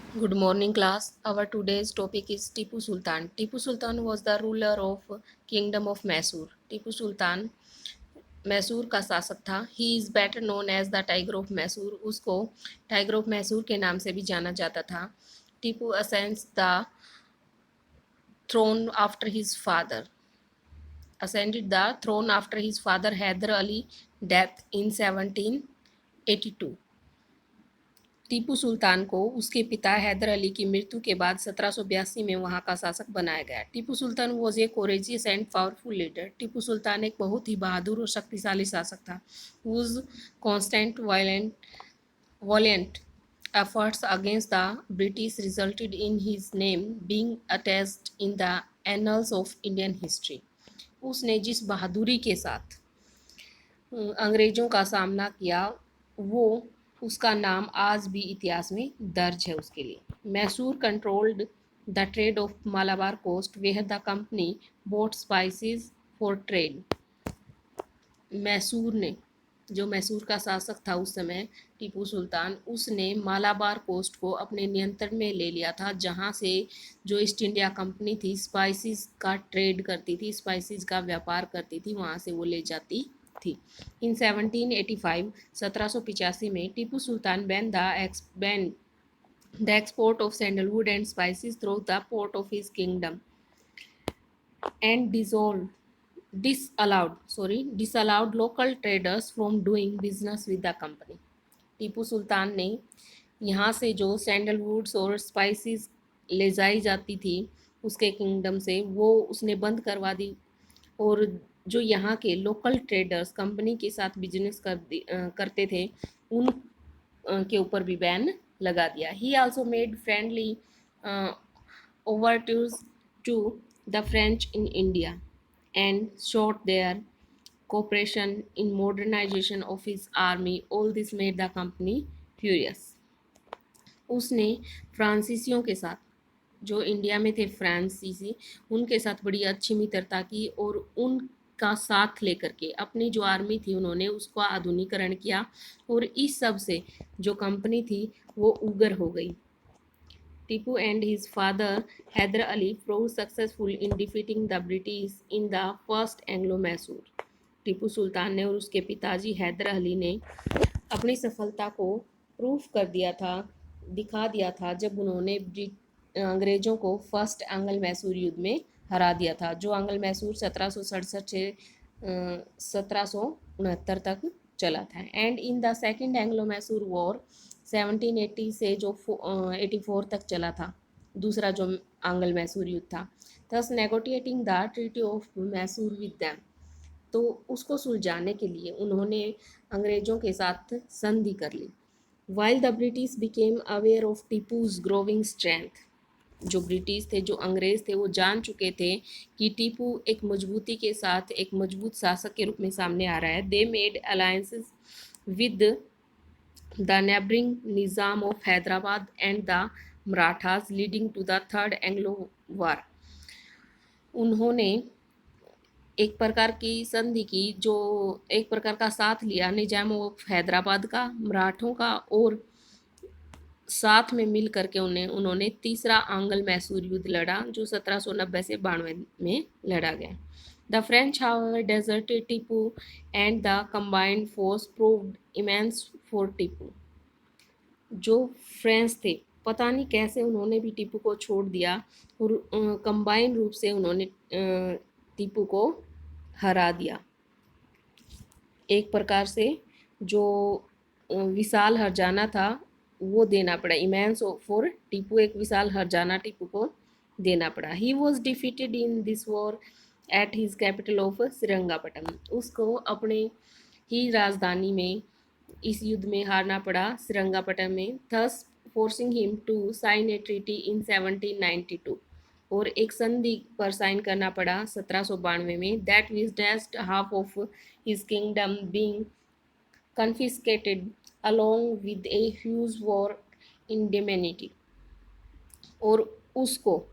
Good morning, class. Our today's topic is Tipu Sultan. Tipu Sultan was the ruler of Kingdom of Mysore. Tipu Sultan Mysore का शासक था. He is better known as the tiger of Mysore. उसको tiger of Mysore के नाम से भी जाना जाता था. Tipu ascends the throne after his father ascended the throne after his father Hyder Ali death in 1782. Tipu Sultan को उसके पिता हैदर अली की मृत्यु के बाद 1782 में वहां का शासक बनाया गया. Tipu Sultan was a courageous and powerful leader. Tipu Sultan एक बहुत ही बहादुर और शक्तिशाली शासक था. whose constant valiant efforts against the British resulted in his name being attached in the annals of Indian history. उसने जिस बहादुरी के साथ अंग्रेजों का सामना किया, वो उसका नाम आज भी इतिहास में दर्ज है उसके लिए. Mysore controlled the trade of Malabar coast where the company bought spices for trade. Mysore ने जो मैसूर का शासक था उस समय टीपू सुल्तान, उसने मालाबार कोस्ट को अपने नियंत्रण में ले लिया था, जहां से जो ईस्ट इंडिया कंपनी थी स्पाइसेस का ट्रेड करती थी, स्पाइसेस का व्यापार करती थी, वहां से वो ले जाती थी. इन 1785 1785 में Tipu Sultan ban the export of sandalwood and spices through the port of his kingdom and disallowed local traders from doing business with the company. Tipu Sultan ने यहाँ से जो सैंडलवुड्स और स्पाइसेस ले जाई जाती थी उसके किंगडम से, वो उसने बंद करवा दी, और जो यहाँ के लोकल ट्रेडर्स कंपनी के साथ बिजनेस करते थे उन के ऊपर भी बैन लगा दिया. ही also made friendly overtures to the French in India and sought their cooperation in modernization of his army. All this made the company furious. उसने फ्रांसीसियों के साथ, जो इंडिया में थे फ्रांसीसी, उनके साथ बड़ी अच्छी मित्रता की और उनका साथ लेकर के अपनी जो आर्मी थी उन्होंने उसका आधुनिकरण किया, और इस सब से जो कंपनी थी वो उगर हो गई. Tipu and his father Hyder Ali proved successful in defeating the British in the first Anglo-Mysore. Tipu Sultan ने और उसके पिताजी हैदर अली ने अपनी सफलता को प्रूफ कर दिया था, दिखा दिया था, जब उन्होंने अंग्रेजों को फर्स्ट एंग्ल मैसूर युद्ध में हरा दिया था, जो एंग्ल मैसूर 1767 से 1769 तक चला था. And in the second Anglo Mysore war 1780 से जो 84 तक चला था, दूसरा जो आंग्ल मैसूर युद्ध था. Thus negotiating the treaty of Mysore with them, तो उसको सुलझाने के लिए उन्होंने अंग्रेजों के साथ संधि कर ली. While the British became aware of Tipu's growing strength, जो ब्रिटिश थे, जो अंग्रेज थे, वो जान चुके थे कि टीपू एक मजबूती के साथ एक मजबूत शासक के रूप में सामने आ रहा है. They made alliances with the neighbouring Nizam of Hyderabad and the Marathas leading to the third Anglo war. उन्होंने एक प्रकार की संधि की, जो एक प्रकार का साथ लिया निजाम ऑफ हैदराबाद का, मराठों का, और साथ में मिल करके उन्होंने तीसरा आंग्ल मैसूर युद्ध लड़ा, जो 1790 से 92 में लड़ा गया. The French however deserted Tipu and the combined force proved immense for Tipu. जो फ्रेंच थे, पता नहीं कैसे उन्होंने भी टीपू को छोड़ दिया, और कंबाइन रूप से उन्होंने टीपू को हरा दिया. एक प्रकार से जो विशाल हरजाना था वो देना पड़ा, इमेंस फॉर टीपू, एक विशाल हरजाना टीपू को देना पड़ा. He was defeated in this war at his capital of Srirangapatnam. उसको अपने ही राजधानी में इस युद्ध में हारना पड़ा, श्रीरंगापट्टनम में. Thus forcing him to sign a treaty in 1792, और एक संधि पर साइन करना पड़ा 1792 में. दैट विज डेस्ट half of his kingdom being confiscated along with a huge war indemnity. और उसको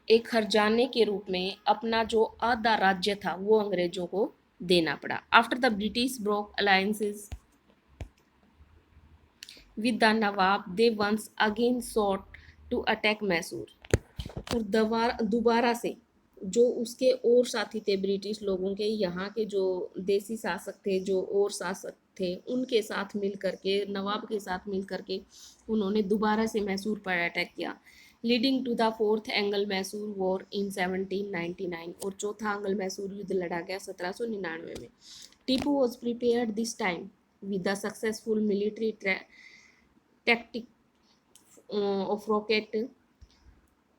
एक हर्जाने के रूप में अपना जो आधा राज्य था वो अंग्रेजों को देना पड़ा. After the British broke alliances with the nawab they once again sought to attack Mysore. और दोबारा से जो उसके और साथी थे ब्रिटिश लोगों के, यहाँ के जो देसी शासक थे, जो और शासक थे, उनके साथ मिल करके, नवाब के साथ मिल करके उन्होंने दोबारा से मैसूर पर अटैक किया, leading to the fourth Anglo Mysore war in 1799। और चौथा एंगल मैसूर युद्ध लड़ा गया 1799 में। Tipu was prepared this time with the successful military tactic of rocket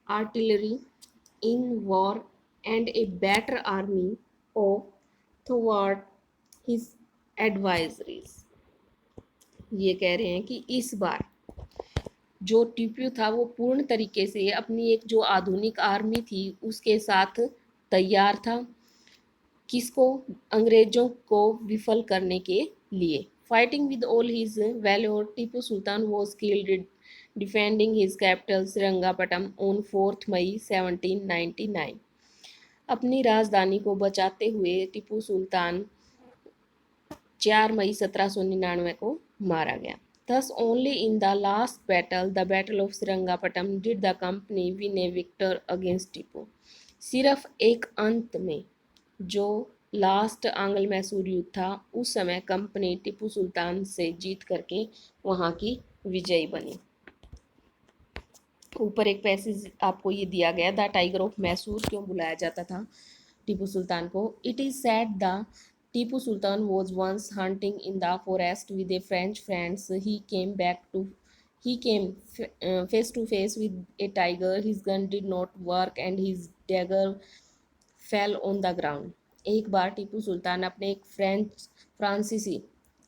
artillery in war and a better army of thwart his adversaries। ये कह रहे हैं कि इस बार जो टीपू था वो पूर्ण तरीके से अपनी एक जो आधुनिक आर्मी थी उसके साथ तैयार था, किसको, अंग्रेजों को विफल करने के लिए। Fighting with all his valour Tipu Sultan was killed defending his capital Srirangapattam on 4 May 1799। अपनी राजधानी को बचाते हुए टीपू सुल्तान 4 मई 1799 को मारा गया। Thus only in the last battle, the Battle of Seringapatam, did the company win a victor against Tipu। सिर्फ एक अंत में जो लास्ट आंग्ल मैसूर युद्ध था उस समय कंपनी टीपू सुल्तान से जीत करके वहाँ की विजयी बनी। ऊपर एक पैसेज आपको ये दिया गया, द टाइगर ऑफ मैसूर क्यों बुलाया जाता था टीपू सुल्तान को। It is said the Tipu Sultan was once hunting in the forest with a French friends, he came face to face with a tiger, his gun did not work and his dagger fell on the ground। एक बार टीपू सुल्तान अपने एक फ्रांसीसी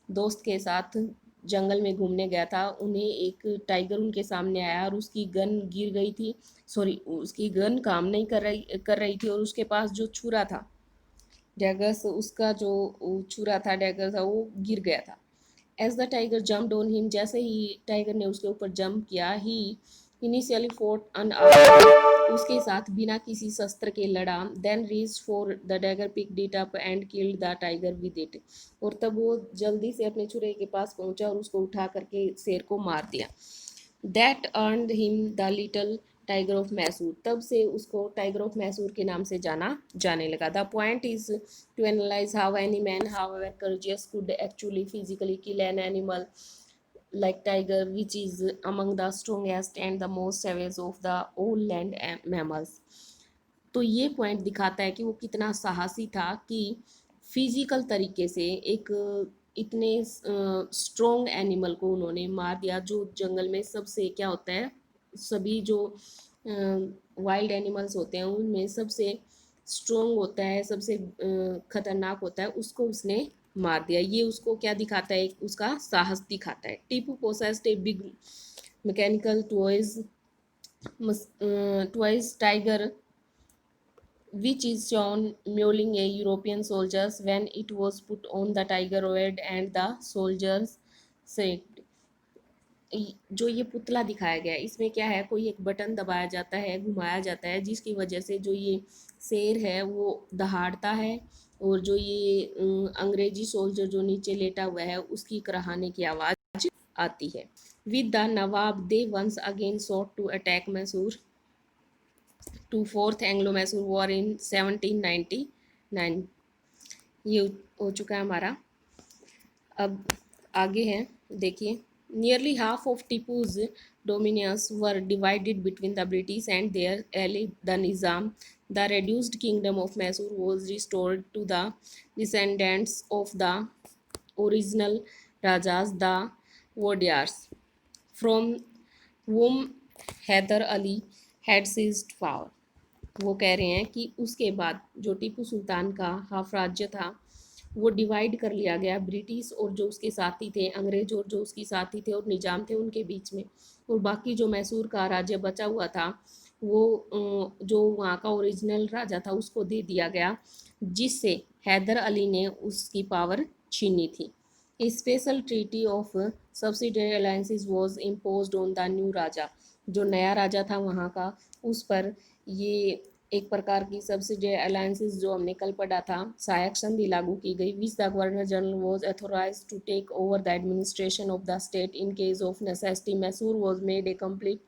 दोस्त के साथ जंगल में घूमने गया था, उन्हें एक टाइगर उनके सामने आया और उसकी गन गिर गई थी, उसकी गन काम नहीं कर रही थी और उसके पास जो छुरा था, डैगर्स, उसका जो छुरा था, डैगर था, वो गिर गया था। As the tiger jumped on him, जैसे ही टाइगर ने उसके ऊपर जंप किया, ही इनिशियली फोर्ट अनआर्म्ड, उसके साथ बिना किसी शस्त्र के लड़ा। Then reach for the dagger, picked it up and killed the tiger with it. और तब वो जल्दी से अपने छुरे के पास पहुंचा और उसको उठा करके शेर को मार दिया। That earned him the little tiger of Mysore, तब से उसको टाइगर ऑफ मैसूर के नाम से जाना जाने लगा। The point is to analyse how any man however courageous could actually physically kill an animal like tiger, which is among the strongest and the most savage of the all land mammals। तो ये point दिखाता है कि वो कितना साहसी था कि फिजिकल तरीके से एक इतने स्ट्रॉन्ग एनिमल को उन्होंने मार दिया, जो जंगल में सबसे क्या होता है, सभी जो वाइल्ड एनिमल्स होते हैं उनमें सबसे स्ट्रॉन्ग होता है, सबसे खतरनाक होता है, उसको उसने मार दिया। ये उसको क्या दिखाता है, उसका साहस दिखाता है। Tipu possessed a big mechanical toys tiger which is shown mauling a European soldiers when it was put on the tiger roared and the soldiers said। जो ये पुतला दिखाया गया है इसमें क्या है, कोई एक बटन दबाया जाता है, घुमाया जाता है, जिसकी वजह से जो ये शेर है वो दहाड़ता है और जो ये अंग्रेजी सोल्जर जो नीचे लेटा हुआ है उसकी कराहने की आवाज़ आती है। With the nawab they once again sought to attack Mysore to fourth Anglo Mysore war in 1799। ये हो चुका है हमारा। अब आगे है, देखिए। Nearly half of Tipu's dominions were divided between the British and their ally the Nizam. The reduced kingdom of Mysore was restored to the descendants of the original Rajas, the Wodeyars, from whom Hyder Ali had seized power। वो कह रहे हैं कि उसके बाद जो टीपू सुल्तान का half राज्य था वो डिवाइड कर लिया गया ब्रिटिश और जो उसके साथी थे, अंग्रेज और जो उसकी साथी थे और निजाम थे उनके बीच में, और बाकी जो मैसूर का राज्य बचा हुआ था वो जो वहाँ का ओरिजिनल राजा था उसको दे दिया गया, जिससे हैदर अली ने उसकी पावर छीनी थी। A special treaty of subsidiary alliances was imposed on the new raja. जो नया राजा था वहाँ का, उस पर ये एक प्रकार की सब्सिडी अलायंसेस जो हमने कल पढ़ा था, सहायक संधि लागू की गई, which the governor general was authorise to take over the administration of the state in case of necessity, Mysore was made a complete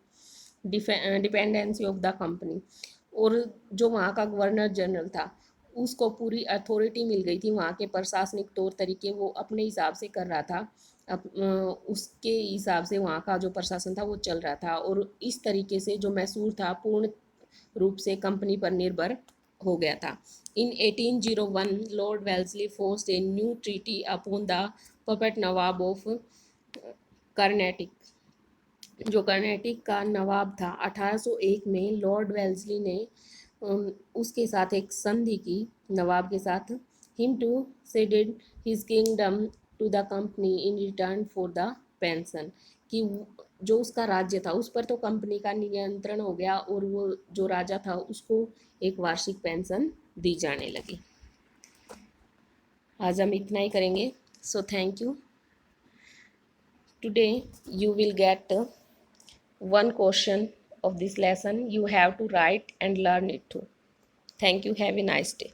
dependency of the company. और जो वहाँ का गवर्नर जनरल था उसको पूरी अथॉरिटी मिल गई थी, वहाँ के प्रशासनिक तौर तरीके वो अपने हिसाब से कर रहा था, उसके हिसाब से वहाँ का जो प्रशासन था वो चल रहा था, और इस तरीके से जो मैसूर था पूर्ण रूप से कंपनी पर निर्भर हो गया था। इन 1801 Lord Wellesley forced a new treaty upon the puppet Nawab of Carnatic. जो कर्नाटिक का नवाब था 1801 में लॉर्ड वेल्सली ने उसके साथ एक संधि की, नवाब के साथ, him to ceded his kingdom to the company in return for the pension, कि जो उसका राज्य था उस पर तो कंपनी का नियंत्रण हो गया और वो जो राजा था उसको एक वार्षिक पेंशन दी जाने लगी। आज हम इतना ही करेंगे। So thank you. Today you will get one question of this lesson. You have to write and learn it too. Thank you. Have a nice day.